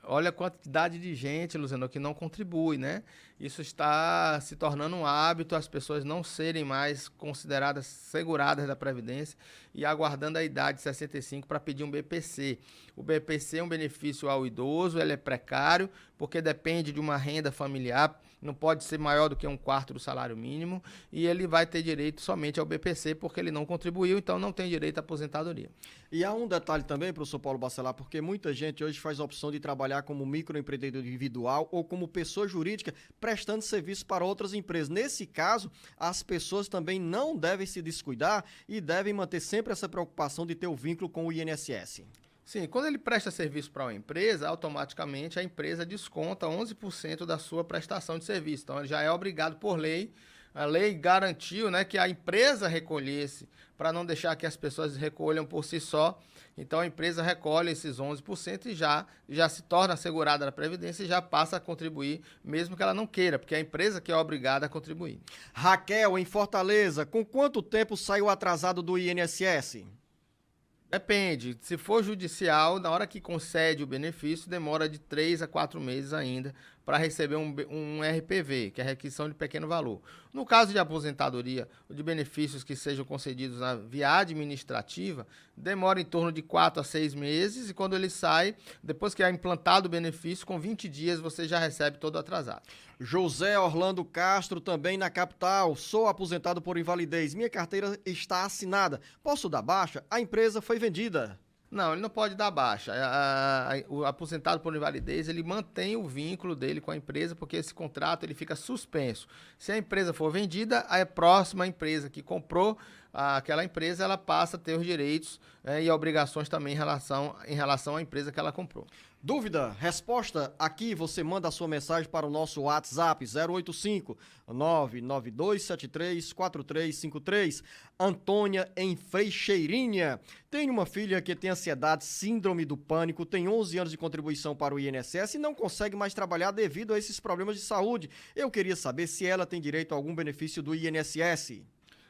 E: Olha a quantidade de gente, Luciano, que não contribui, né? Isso está se tornando um hábito, as pessoas não serem mais consideradas seguradas da Previdência e aguardando a idade de 65 para pedir um BPC. O BPC é um benefício ao idoso, ele é precário, porque depende de uma renda familiar, não pode ser maior do que 1/4 do salário mínimo, e ele vai ter direito somente ao BPC, porque ele não contribuiu, então não tem direito à aposentadoria.
D: E há um detalhe também, professor Paulo Bacelar, porque muita gente hoje faz a opção de trabalhar como microempreendedor individual ou como pessoa jurídica prestando serviço para outras empresas. Nesse caso, as pessoas também não devem se descuidar e devem manter sempre essa preocupação de ter o vínculo com o INSS.
E: Sim, quando ele presta serviço para uma empresa, automaticamente a empresa desconta 11% da sua prestação de serviço. Então, ele já é obrigado por lei. A lei garantiu, né, que a empresa recolhesse, para não deixar que as pessoas recolham por si só. Então, a empresa recolhe esses 11% e já se torna assegurada da Previdência e já passa a contribuir, mesmo que ela não queira, porque é a empresa que é obrigada a contribuir.
D: Raquel, em Fortaleza, com quanto tempo saiu atrasado do INSS?
E: Depende. Se for judicial, na hora que concede o benefício, demora de 3 a 4 meses ainda para receber um RPV, que é a requisição de pequeno valor. No caso de aposentadoria, ou de benefícios que sejam concedidos na via administrativa, demora em torno de 4 a 6 meses, e quando ele sai, depois que é implantado o benefício, com 20 dias você já recebe todo atrasado.
D: José Orlando Castro, também na capital. Sou aposentado por invalidez. Minha carteira está assinada. Posso dar baixa? A empresa foi vendida.
E: Não, ele não pode dar baixa. O aposentado por invalidez, ele mantém o vínculo dele com a empresa, porque esse contrato ele fica suspenso. Se a empresa for vendida, a próxima empresa que comprou aquela empresa, ela passa a ter os direitos e obrigações também em relação à empresa que ela comprou.
D: Dúvida? Resposta? Aqui você manda a sua mensagem para o nosso WhatsApp 085 99273 4353. Antônia em Freixeirinha. Tenho uma filha que tem ansiedade, síndrome do pânico, tem 11 anos de contribuição para o INSS e não consegue mais trabalhar devido a esses problemas de saúde. Eu queria saber se ela tem direito a algum benefício do INSS.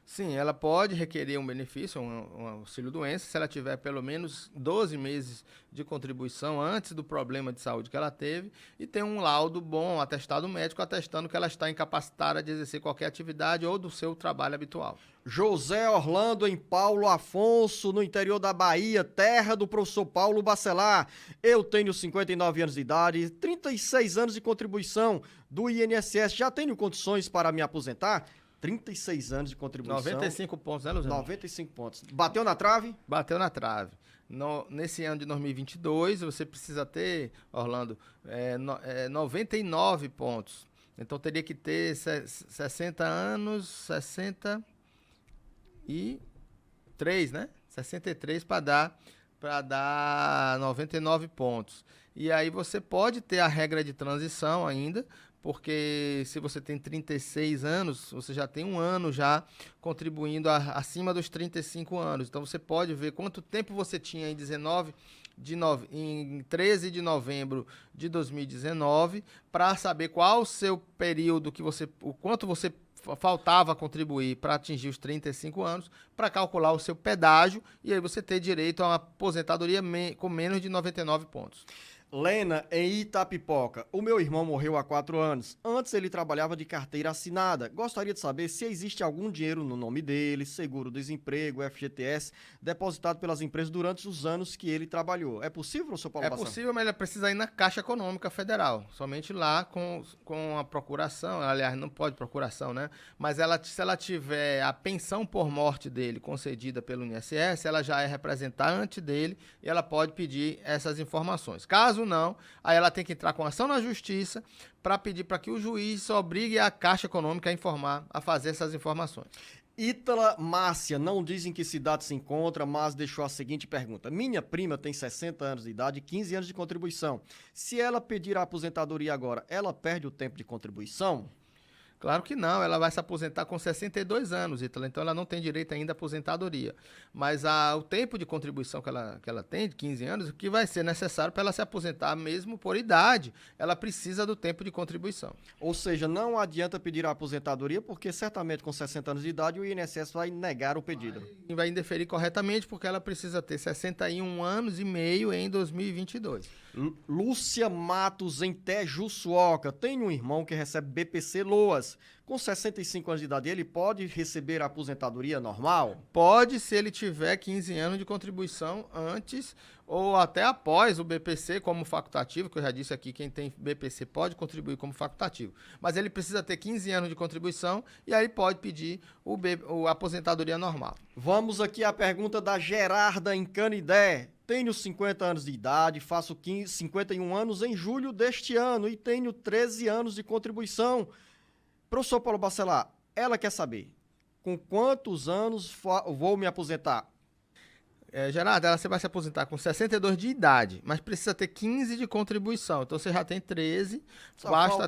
E: Sim, ela pode requerer um benefício, um auxílio-doença, se ela tiver pelo menos 12 meses de contribuição antes do problema de saúde que ela teve e tem um laudo bom, um atestado médico, atestando que ela está incapacitada de exercer qualquer atividade ou do seu trabalho habitual.
D: José Orlando, em Paulo Afonso, no interior da Bahia, terra do professor Paulo Bacelar. Eu tenho 59 anos de idade, 36 anos de contribuição do INSS. Já tenho condições para me aposentar? 36 anos de contribuição.
E: 95 pontos, né, Luciano?
D: 95 pontos. Bateu na trave?
E: Bateu na trave. Nesse ano de 2022, você precisa ter, Orlando, 99 pontos. Então, teria que ter 60 anos, 63, né? 63 para dar 99 pontos. E aí você pode ter a regra de transição ainda, porque se você tem 36 anos, você já tem um ano já contribuindo acima dos 35 anos. Então você pode ver quanto tempo você tinha em 13 de novembro de 2019 para saber qual o seu período o quanto você faltava contribuir para atingir os 35 anos, para calcular o seu pedágio e aí você ter direito a uma aposentadoria com menos de 99 pontos.
D: Lena, em Itapipoca. O meu irmão morreu há 4 anos. Antes ele trabalhava de carteira assinada. Gostaria de saber se existe algum dinheiro no nome dele, seguro-desemprego, FGTS, depositado pelas empresas durante os anos que ele trabalhou. É possível, professor Paulo Bacelar?
E: É possível, mas ele precisa ir na Caixa Econômica Federal. Somente lá com a procuração. Aliás, não pode procuração, né? Mas se ela tiver a pensão por morte dele concedida pelo INSS, ela já é representante dele e ela pode pedir essas informações. Caso não, aí ela tem que entrar com ação na justiça para pedir para que o juiz obrigue a Caixa Econômica a fazer essas informações.
D: Ítala Márcia, não diz em que cidade se encontra, mas deixou a seguinte pergunta. Minha prima tem 60 anos de idade e 15 anos de contribuição. Se ela pedir a aposentadoria agora, ela perde o tempo de contribuição?
E: Claro que não, ela vai se aposentar com 62 anos, Ítala, então ela não tem direito ainda à aposentadoria. Mas o tempo de contribuição que ela tem, de 15 anos, o que vai ser necessário para ela se aposentar mesmo por idade, ela precisa do tempo de contribuição.
D: Ou seja, não adianta pedir a aposentadoria, porque certamente com 60 anos de idade o INSS vai negar o pedido.
E: Vai indeferir corretamente, porque ela precisa ter 61 anos e meio em 2022.
D: Lúcia Matos, em Tejuçuoca. Tem um irmão que recebe BPC Loas. Com 65 anos de idade, ele pode receber a aposentadoria normal?
E: Pode, se ele tiver 15 anos de contribuição antes ou até após o BPC como facultativo, que eu já disse aqui, quem tem BPC pode contribuir como facultativo. Mas ele precisa ter 15 anos de contribuição e aí pode pedir a aposentadoria normal.
D: Vamos aqui à pergunta da Gerarda, em Canidé. Tenho 50 anos de idade, faço 51 anos em julho deste ano e tenho 13 anos de contribuição. Professor Paulo Bacelar, ela quer saber, com quantos anos vou me aposentar?
E: Gerardo, você vai se aposentar com 62 de idade, mas precisa ter 15 de contribuição. Então você já tem 13,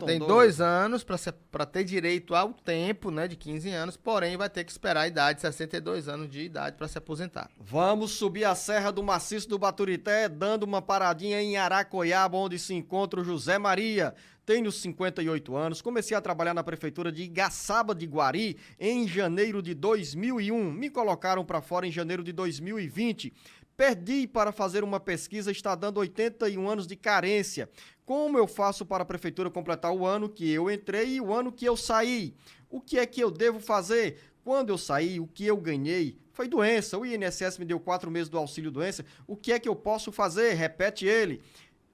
E: tem 2 anos para ter direito ao tempo, né, de 15 anos, porém vai ter que esperar a idade, 62 anos de idade, para se aposentar.
D: Vamos subir a Serra do Maciço do Baturité, dando uma paradinha em Aracoiaba, onde se encontra o José Maria. Tenho 58 anos, comecei a trabalhar na prefeitura de Igaçaba de Guari em janeiro de 2001. Me colocaram para fora em janeiro de 2020. Perdi para fazer uma pesquisa, está dando 81 anos de carência. Como eu faço para a prefeitura completar o ano que eu entrei e o ano que eu saí? O que é que eu devo fazer? Quando eu saí, o que eu ganhei foi doença. O INSS me deu 4 meses do auxílio doença. O que é que eu posso fazer? Repete ele.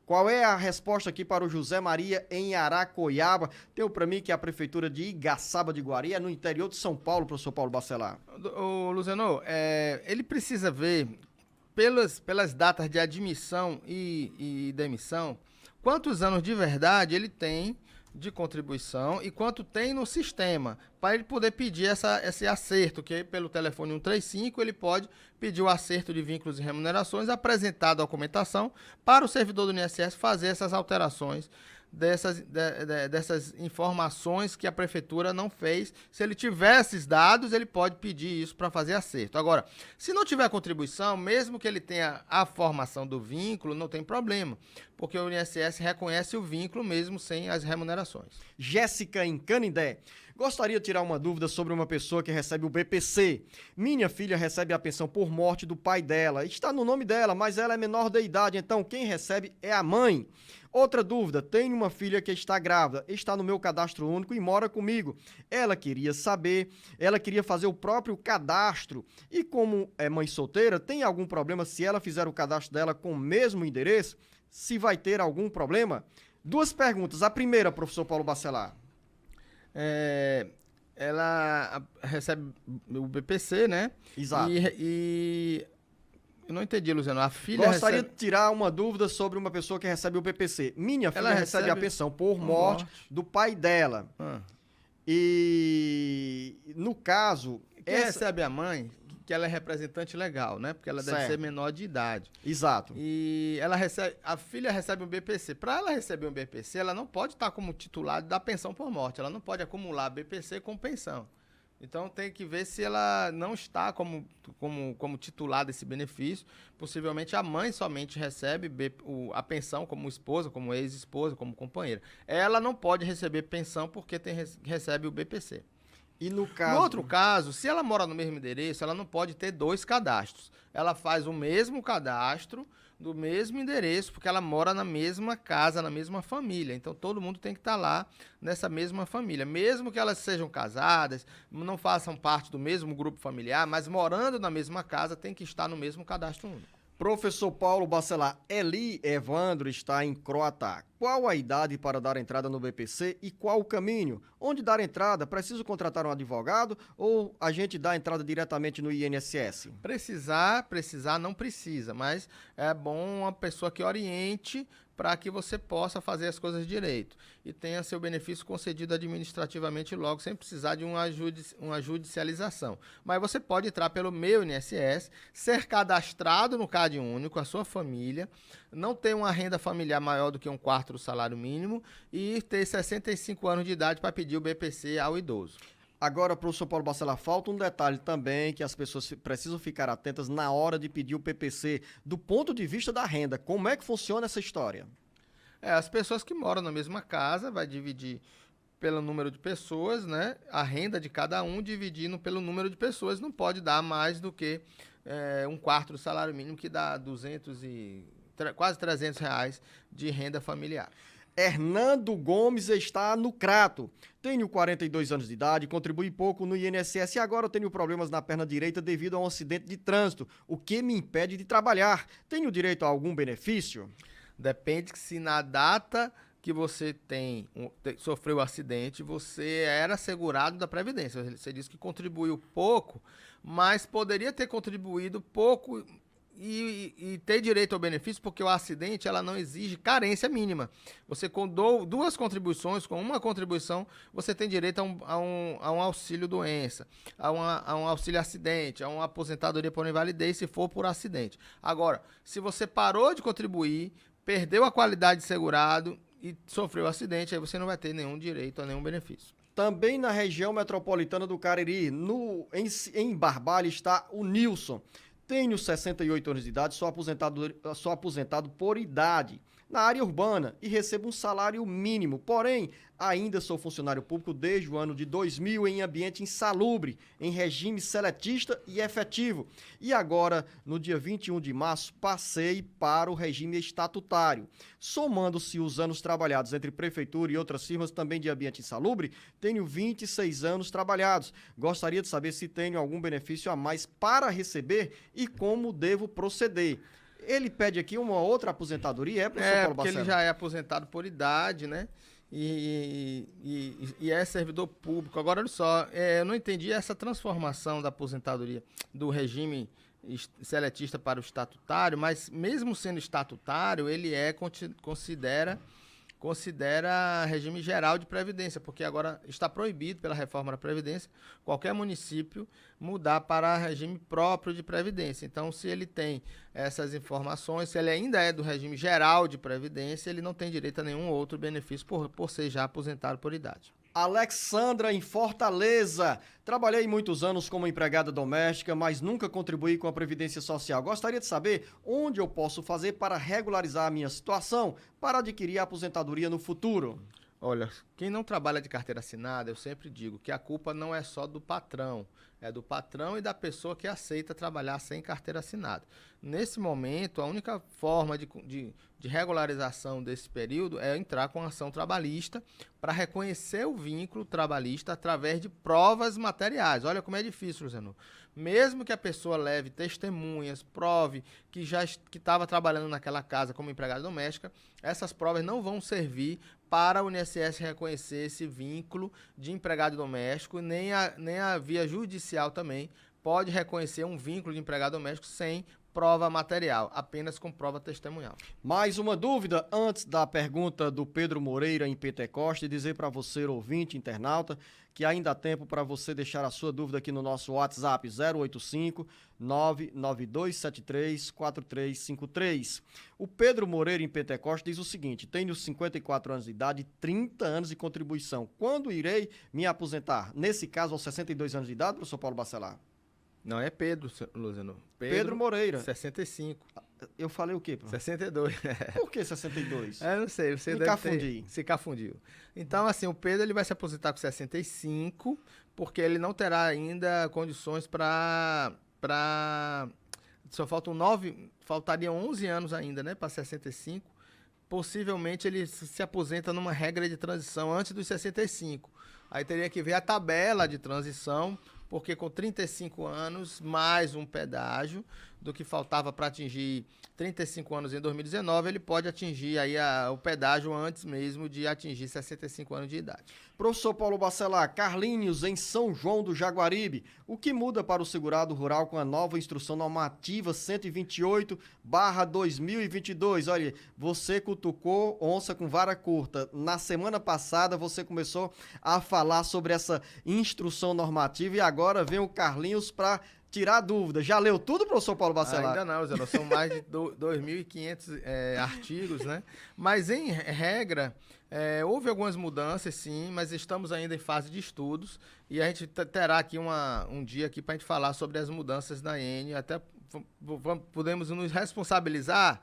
D: Qual é a resposta aqui para o José Maria em Aracoiaba? Deu para mim que a prefeitura de Igaçaba de Guari é no interior de São Paulo, professor Paulo Bacelar.
E: Luciano, ele precisa ver pelas datas de admissão e demissão, quantos anos de verdade ele tem de contribuição e quanto tem no sistema, para ele poder pedir esse acerto, que pelo telefone 135 ele pode pedir o acerto de vínculos e remunerações, apresentar a documentação para o servidor do INSS fazer essas alterações dessas informações que a prefeitura não fez. Se ele tiver esses dados, ele pode pedir isso para fazer acerto. Agora, se não tiver contribuição, mesmo que ele tenha a formação do vínculo, não tem problema, porque o INSS reconhece o vínculo mesmo sem as remunerações.
D: Jéssica, em Canindé. Gostaria de tirar uma dúvida sobre uma pessoa que recebe o BPC. Minha filha recebe a pensão por morte do pai dela. Está no nome dela, mas ela é menor de idade, então quem recebe é a mãe. Outra dúvida, tenho uma filha que está grávida, está no meu cadastro único e mora comigo. Ela queria fazer o próprio cadastro. E como é mãe solteira, tem algum problema se ela fizer o cadastro dela com o mesmo endereço? Se vai ter algum problema? Duas perguntas. A primeira, professor Paulo Bacelar.
E: Ela recebe o BPC, né?
D: Exato.
E: E eu não entendi, Luciano. A filha
D: Gostaria de tirar uma dúvida sobre uma pessoa que recebe o BPC. Minha filha
E: Ela
D: recebe a
E: recebe
D: pensão por morte do pai dela. E no caso,
E: Quem recebe a mãe, que ela é representante legal, né? Porque ela deve
D: Certo.
E: ser menor de idade.
D: Exato.
E: E a filha recebe um BPC. Para ela receber um BPC, ela não pode estar como titular da pensão por morte. Ela não pode acumular BPC com pensão. Então tem que ver se ela não está como titular desse benefício. Possivelmente a mãe somente recebe a pensão como esposa, como ex-esposa, como companheira. Ela não pode receber pensão porque recebe o BPC.
D: E no caso...
E: No outro caso, se ela mora no mesmo endereço, ela não pode ter dois cadastros. Ela faz o mesmo cadastro do mesmo endereço, porque ela mora na mesma casa, na mesma família. Então, todo mundo tem que estar lá nessa mesma família. Mesmo que elas sejam casadas, não façam parte do mesmo grupo familiar, mas morando na mesma casa, tem que estar no mesmo cadastro único.
D: Professor Paulo Bacelar, Eli Evandro está em Croatá. Qual a idade para dar entrada no BPC e qual o caminho? Onde dar entrada? Preciso contratar um advogado ou a gente dá entrada diretamente no INSS?
E: Precisar não precisa, mas é bom uma pessoa que oriente para que você possa fazer as coisas direito e tenha seu benefício concedido administrativamente logo, sem precisar de uma judicialização. Mas você pode entrar pelo Meu INSS, ser cadastrado no Cade Único, a sua família, não ter uma renda familiar maior do que 1/4 do salário mínimo e ter 65 anos de idade para pedir o BPC ao idoso.
D: Agora, professor Paulo Bacelar, falta um detalhe também que as pessoas precisam ficar atentas na hora de pedir o PPC, do ponto de vista da renda. Como é que funciona essa história?
E: As pessoas que moram na mesma casa, vai dividir pelo número de pessoas, né? A renda de cada um dividindo pelo número de pessoas. Não pode dar mais do que 1/4 do salário mínimo, que dá quase R$300 de renda familiar.
D: Hernando Gomes está no Crato. Tenho 42 anos de idade, contribuí pouco no INSS e agora eu tenho problemas na perna direita devido a um acidente de trânsito, o que me impede de trabalhar. Tenho direito a algum benefício?
E: Depende se na data que você sofreu o acidente, você era segurado da Previdência. Você disse que contribuiu pouco, mas poderia ter contribuído pouco e ter direito ao benefício, porque o acidente ela não exige carência mínima. Você com duas contribuições, com uma contribuição, você tem direito a um auxílio doença, a um auxílio acidente, a uma aposentadoria por invalidez, se for por acidente. Agora, se você parou de contribuir, perdeu a qualidade de segurado e sofreu acidente, aí você não vai ter nenhum direito a nenhum benefício.
D: Também na região metropolitana do Cariri, em Barbalha, está o Nilson. Tenho 68 anos de idade, sou aposentado por idade na área urbana e recebo um salário mínimo. Porém, ainda sou funcionário público desde o ano de 2000 em ambiente insalubre, em regime seletista e efetivo. E agora, no dia 21 de março, passei para o regime estatutário. Somando-se os anos trabalhados entre prefeitura e outras firmas também de ambiente insalubre, tenho 26 anos trabalhados. Gostaria de saber se tenho algum benefício a mais para receber e como devo proceder. Ele pede aqui uma outra aposentadoria, professor Paulo
E: porque
D: Bacelar?
E: ele já é aposentado por idade, né? E é servidor público. Agora, olha só, eu não entendi essa transformação da aposentadoria do regime seletista para o estatutário, mas mesmo sendo estatutário, ele considera regime geral de previdência, porque agora está proibido pela reforma da Previdência qualquer município mudar para regime próprio de previdência. Então, se ele tem essas informações, se ele ainda é do regime geral de previdência, ele não tem direito a nenhum outro benefício por ser já aposentado por idade.
D: Alexandra, em Fortaleza. Trabalhei muitos anos como empregada doméstica, mas nunca contribuí com a Previdência Social. Gostaria de saber onde eu posso fazer para regularizar a minha situação para adquirir a aposentadoria no futuro.
E: Olha, quem não trabalha de carteira assinada, eu sempre digo que a culpa não é só do patrão, é do patrão e da pessoa que aceita trabalhar sem carteira assinada. Nesse momento, a única forma de regularização desse período é entrar com ação trabalhista para reconhecer o vínculo trabalhista através de provas materiais. Olha como é difícil, Luciano. Mesmo que a pessoa leve testemunhas, prove que já estava trabalhando naquela casa como empregada doméstica, essas provas não vão servir para o INSS reconhecer esse vínculo de empregado doméstico, nem a via judicial também pode reconhecer um vínculo de empregado doméstico sem prova material, apenas com prova testemunhal.
D: Mais uma dúvida antes da pergunta do Pedro Moreira em Pentecoste, dizer para você, ouvinte, internauta, que ainda há tempo para você deixar a sua dúvida aqui no nosso WhatsApp 085 99273 4353. O Pedro Moreira em Pentecoste diz o seguinte: tenho 54 anos de idade e 30 anos de contribuição. Quando irei me aposentar? Nesse caso, aos 62 anos de idade, professor Paulo Bacelar?
E: Não é Pedro, Luciano.
D: Pedro Moreira.
E: 65.
D: Eu falei o quê, professor?
E: 62.
D: Por que 62?
E: Eu não sei, você se confundiu. Então, assim, o Pedro ele vai se aposentar com 65, porque ele não terá ainda condições para só faltariam 11 anos ainda, né, para 65. Possivelmente ele se aposenta numa regra de transição antes dos 65. Aí teria que ver a tabela de transição, porque com 35 anos, mais um pedágio do que faltava para atingir 35 anos em 2019, ele pode atingir aí o pedágio antes mesmo de atingir 65 anos de idade.
D: Professor Paulo Bacelar, Carlinhos, em São João do Jaguaribe, o que muda para o segurado rural com a nova instrução normativa 128/2022? Olha, você cutucou onça com vara curta. Na semana passada você começou a falar sobre essa instrução normativa e agora vem o Carlinhos para tirar dúvida. Já leu tudo, professor Paulo Bacelar?
E: Ainda não, Zé, são mais de 2.500 artigos, né? Mas, em regra, houve algumas mudanças, sim, mas estamos ainda em fase de estudos e a gente terá aqui um dia aqui para a gente falar sobre as mudanças na IN, até podemos nos responsabilizar,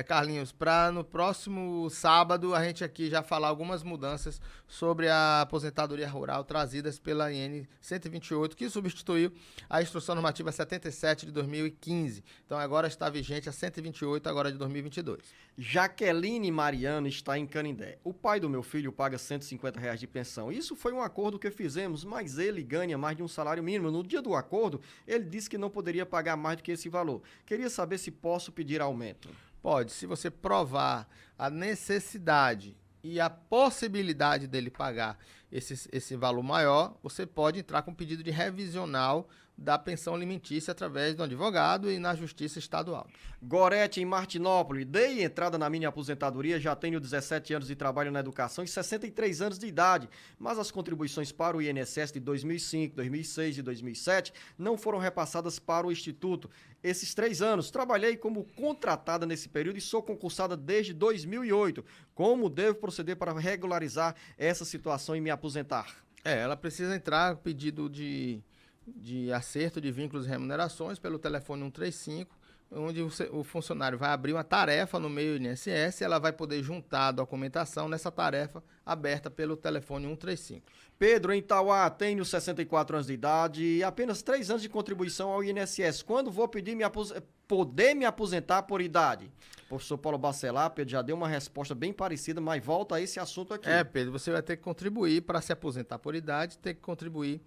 E: Carlinhos, para no próximo sábado a gente aqui já falar algumas mudanças sobre a aposentadoria rural trazidas pela IN 128, que substituiu a Instrução Normativa 77 de 2015. Então agora está vigente a 128, agora de 2022.
D: Jaqueline Mariano está em Canindé. O pai do meu filho paga R$150 de pensão. Isso foi um acordo que fizemos, mas ele ganha mais de um salário mínimo. No dia do acordo, ele disse que não poderia pagar mais do que esse valor. Queria saber se posso pedir aumento.
E: Pode, se você provar a necessidade e a possibilidade dele pagar esse valor maior, você pode entrar com pedido de revisional da pensão alimentícia através do advogado e na Justiça Estadual.
D: Gorete, em Martinópolis, dei entrada na minha aposentadoria, já tenho 17 anos de trabalho na educação e 63 anos de idade, mas as contribuições para o INSS de 2005, 2006 e 2007 não foram repassadas para o Instituto. Esses 3 anos, trabalhei como contratada nesse período e sou concursada desde 2008. Como devo proceder para regularizar essa situação e me aposentar?
E: Ela precisa entrar com pedido de acerto de vínculos e remunerações pelo telefone 135, onde o funcionário vai abrir uma tarefa no meio do INSS e ela vai poder juntar a documentação nessa tarefa aberta pelo telefone 135.
D: Pedro, em Tauá, tenho 64 anos de idade e apenas 3 anos de contribuição ao INSS. Quando vou poder me aposentar por idade? O professor Paulo Bacelar, Pedro, já deu uma resposta bem parecida, mas volta a esse assunto aqui.
E: Pedro, você vai ter que contribuir para se aposentar por idade, ter que contribuir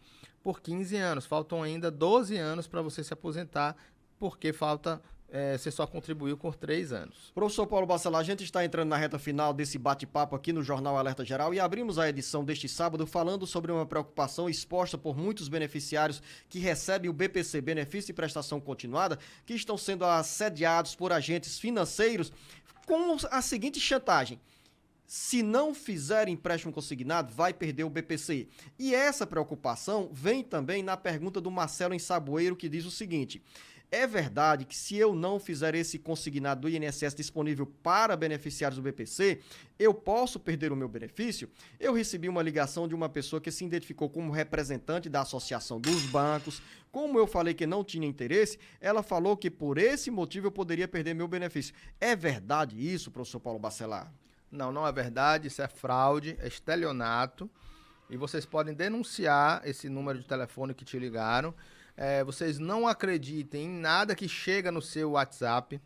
E: por 15 anos. Faltam ainda 12 anos para você se aposentar, porque você só contribuiu por 3 anos.
D: Professor Paulo Bacelar, a gente está entrando na reta final desse bate-papo aqui no Jornal Alerta Geral e abrimos a edição deste sábado falando sobre uma preocupação exposta por muitos beneficiários que recebem o BPC, Benefício de Prestação Continuada, que estão sendo assediados por agentes financeiros com a seguinte chantagem: se não fizer empréstimo consignado, vai perder o BPC. E essa preocupação vem também na pergunta do Marcelo em Saboeiro, que diz o seguinte: é verdade que se eu não fizer esse consignado do INSS disponível para beneficiários do BPC, eu posso perder o meu benefício? Eu recebi uma ligação de uma pessoa que se identificou como representante da Associação dos Bancos. Como eu falei que não tinha interesse, ela falou que por esse motivo eu poderia perder meu benefício. É verdade isso, professor Paulo Bacelar?
E: Não é verdade, isso é fraude, é estelionato. E vocês podem denunciar esse número de telefone que te ligaram. Vocês não acreditem em nada que chega no seu WhatsApp,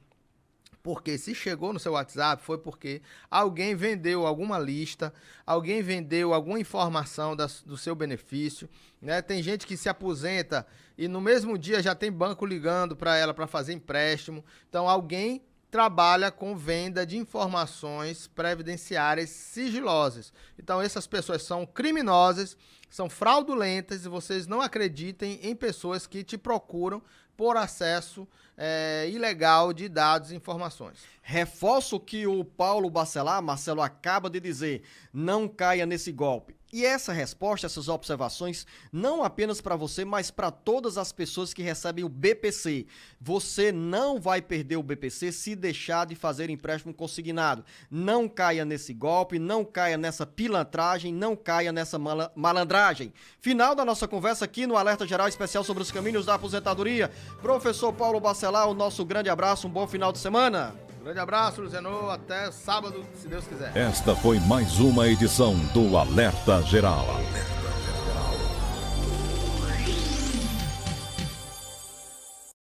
E: porque se chegou no seu WhatsApp foi porque alguém vendeu alguma lista, alguém vendeu alguma informação do seu benefício, né? Tem gente que se aposenta e no mesmo dia já tem banco ligando para ela para fazer empréstimo. Então alguém trabalha com venda de informações previdenciárias sigilosas. Então essas pessoas são criminosas, são fraudulentas, e vocês não acreditem em pessoas que te procuram por acesso ilegal de dados e informações.
D: Reforço o que o Paulo Bacelar, Marcelo, acaba de dizer. Não caia nesse golpe. E essa resposta, essas observações, não apenas para você, mas para todas as pessoas que recebem o BPC. Você não vai perder o BPC se deixar de fazer empréstimo consignado. Não caia nesse golpe, não caia nessa pilantragem, não caia nessa malandragem. Final da nossa conversa aqui no Alerta Geral Especial sobre os caminhos da aposentadoria. Professor Paulo Bacelar, o nosso grande abraço, um bom final de semana.
E: Grande abraço, Luziano. Até sábado, se Deus quiser.
A: Esta foi mais uma edição do Alerta Geral.